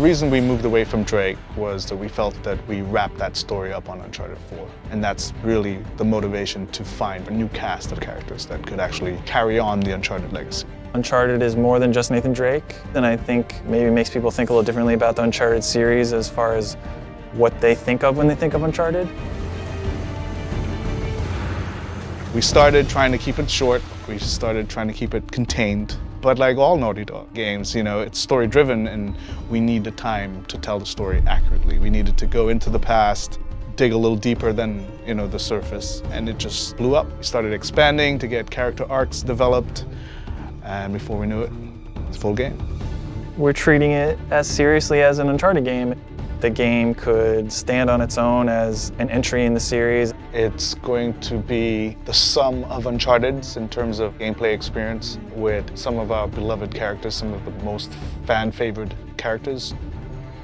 reason we moved away from Drake was that we felt that we wrapped that story up on Uncharted 4. And that's really the motivation to find a new cast of characters that could actually carry on the Uncharted legacy. Uncharted is more than just Nathan Drake, and I think maybe makes people think a little differently about the Uncharted series as far as what they think of when they think of Uncharted. We started trying to keep it short. We started trying to keep it contained. But like all Naughty Dog games, you know, it's story-driven and we need the time to tell the story accurately. We needed to go into the past, dig a little deeper than, you know, the surface, and it just blew up. We started expanding to get character arcs developed, and before we knew it, it's a full game. We're treating it as seriously as an Uncharted game. The game could stand on its own as an entry in the series. It's going to be the sum of Uncharted's in terms of gameplay experience with some of our beloved characters, some of the most fan-favored characters.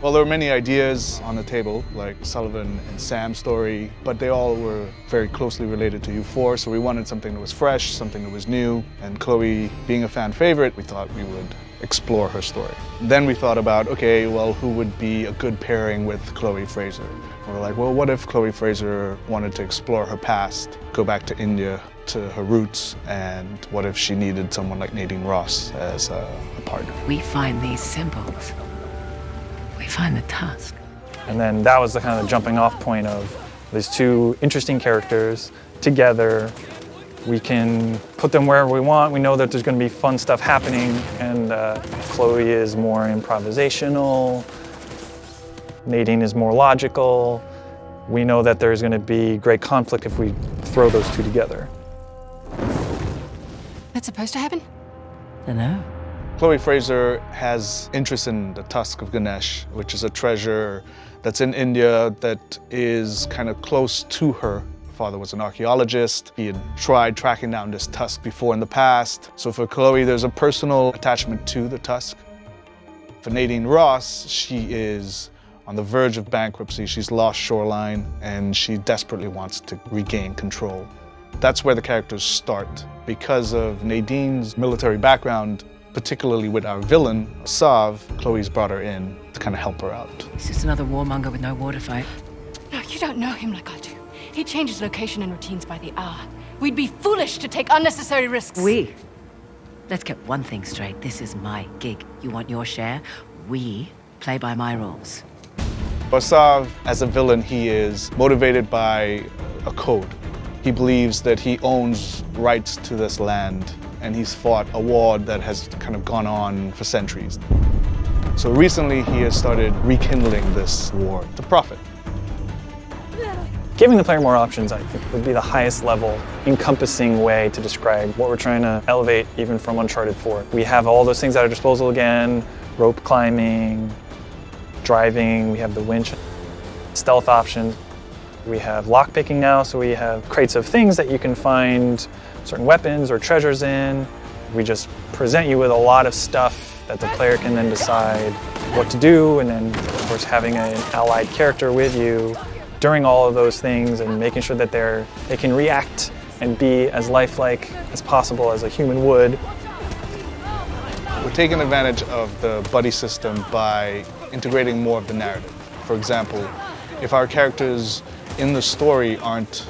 Well, there were many ideas on the table, like Sullivan and Sam's story, but they all were very closely related to U4, so we wanted something that was fresh, something that was new, and Chloe, being a fan favorite, we thought we would explore her story. Then we thought about, okay, well, who would be a good pairing with Chloe Frazer? We were like, well, what if Chloe Frazer wanted to explore her past, go back to India, to her roots, and what if she needed someone like Nadine Ross as a partner? We find these symbols. We find the tusk. And then that was the kind of jumping off point of these two interesting characters together. We can put them wherever we want. We know that there's going to be fun stuff happening, and Chloe is more improvisational. Nadine is more logical. We know that there's going to be great conflict if we throw those two together. That's supposed to happen? Dunno. Chloe Frazer has interest in the tusk of Ganesh, which is a treasure that's in India that is kind of close to her. Her father was an archaeologist. He had tried tracking down this tusk before in the past. So for Chloe, there's a personal attachment to the tusk. For Nadine Ross, she is on the verge of bankruptcy. She's lost Shoreline, and she desperately wants to regain control. That's where the characters start. Because of Nadine's military background, particularly with our villain, Sav, Chloe's brought her in to kind of help her out. He's just another warmonger with no war to fight. No, you don't know him like I do. He changes location and routines by the hour. We'd be foolish to take unnecessary risks. Let's get one thing straight. This is my gig. You want your share? We play by my rules. For Sav, as a villain, he is motivated by a code. He believes that he owns rights to this land, and he's fought a war that has kind of gone on for centuries. So recently he has started rekindling this war to profit. Giving the player more options, I think, would be the highest level, encompassing way to describe what we're trying to elevate even from Uncharted 4. We have all those things at our disposal again, rope climbing, driving, we have the winch, stealth options. We have lockpicking now, so we have crates of things that you can find certain weapons or treasures in. We just present you with a lot of stuff that the player can then decide what to do, and then, of course, having an allied character with you during all of those things and making sure that they can react and be as lifelike as possible as a human would. We're taking advantage of the buddy system by integrating more of the narrative. For example, if our characters in the story aren't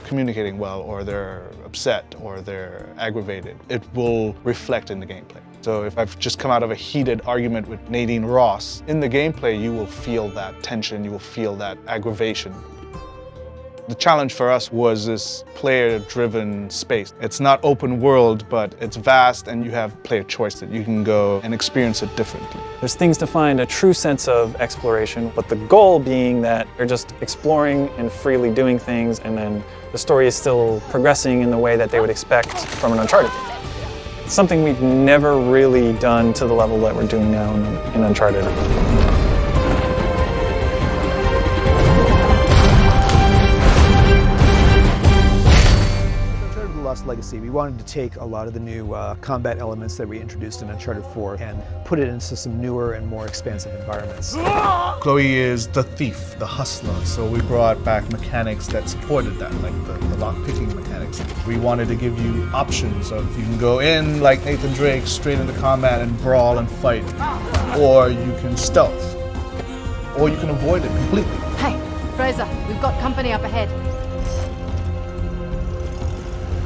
communicating well, or they're upset, or they're aggravated, it will reflect in the gameplay. So if I've just come out of a heated argument with Nadine Ross, in the gameplay you will feel that tension, you will feel that aggravation. The challenge for us was this player-driven space. It's not open world, but it's vast, and you have player choice that you can go and experience it differently. There's things to find a true sense of exploration, but the goal being that you're just exploring and freely doing things, and then the story is still progressing in the way that they would expect from an Uncharted game. It's something we've never really done to the level that we're doing now in Uncharted. Uncharted The Lost Legacy, we wanted to take a lot of the new combat elements that we introduced in Uncharted 4 and put it into some newer and more expansive environments. Chloe is the thief, the hustler, so we brought back mechanics that supported that, like the lock-picking mechanics. We wanted to give you options of you can go in like Nathan Drake, straight into combat and brawl and fight, or you can stealth. or you can avoid it completely. Hey, Frazer, we've got company up ahead.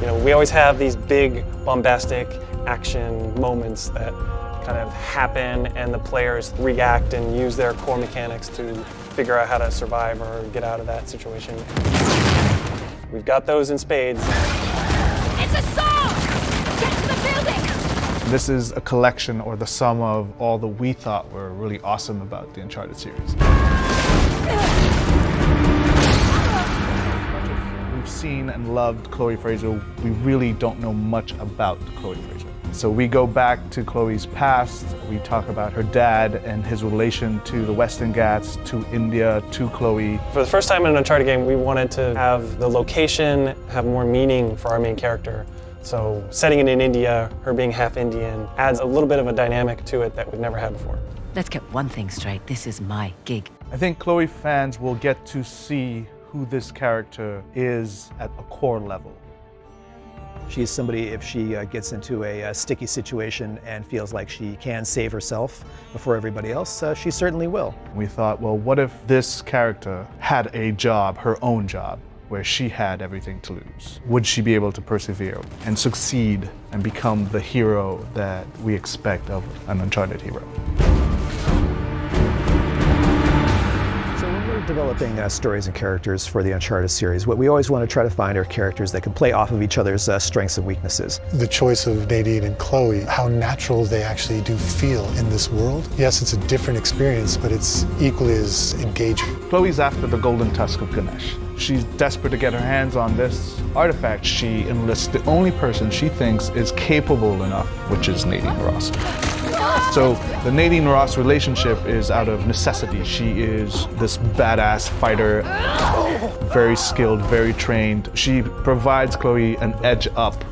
You know, we always have these big, bombastic action moments that kind of happen and the players react and use their core mechanics to figure out how to survive or get out of that situation. We've got those in spades. It's a saw! Get to the building! This is a collection or the sum of all that we thought were really awesome about the Uncharted series. We've seen and loved Chloe Frazer. We really don't know much about Chloe Frazer. So we go back to Chloe's past. We talk about her dad and his relation to the Western Ghats, to India, to Chloe. For the first time in an Uncharted game, we wanted to have the location have more meaning for our main character. So setting it in India, her being half Indian, adds a little bit of a dynamic to it that we've never had before. Let's get one thing straight. This is my gig. I think Chloe fans will get to see who this character is at a core level. She's somebody, if she gets into a sticky situation and feels like she can save herself before everybody else, she certainly will. We thought, well, what if this character had a job, her own job, where she had everything to lose? Would she be able to persevere and succeed and become the hero that we expect of an Uncharted hero? Developing stories and characters for the Uncharted series, what we always want to try to find are characters that can play off of each other's strengths and weaknesses. The choice of Nadine and Chloe, how natural they actually do feel in this world. Yes, it's a different experience, but it's equally as engaging. Chloe's after the golden tusk of Ganesh. She's desperate to get her hands on this artifact. She enlists the only person she thinks is capable enough, which is Nadine Ross. So the Nadine Ross relationship is out of necessity. She is this badass fighter, very skilled, very trained. She provides Chloe an edge up.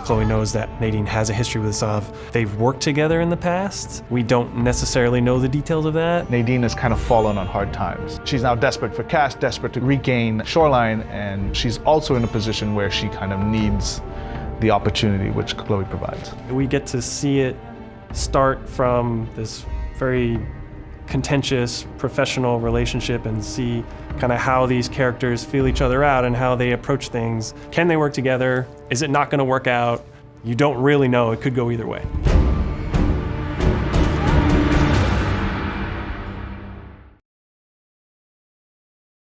Chloe knows that Nadine has a history with Sav. They've worked together in the past. We don't necessarily know the details of that. Nadine has kind of fallen on hard times. She's now desperate for cash, desperate to regain Shoreline, and she's also in a position where she kind of needs the opportunity which Chloe provides. We get to see it start from this very contentious professional relationship and see kind of how these characters feel each other out and how they approach things. Can they work together? Is it not going to work out? You don't really know. It could go either way.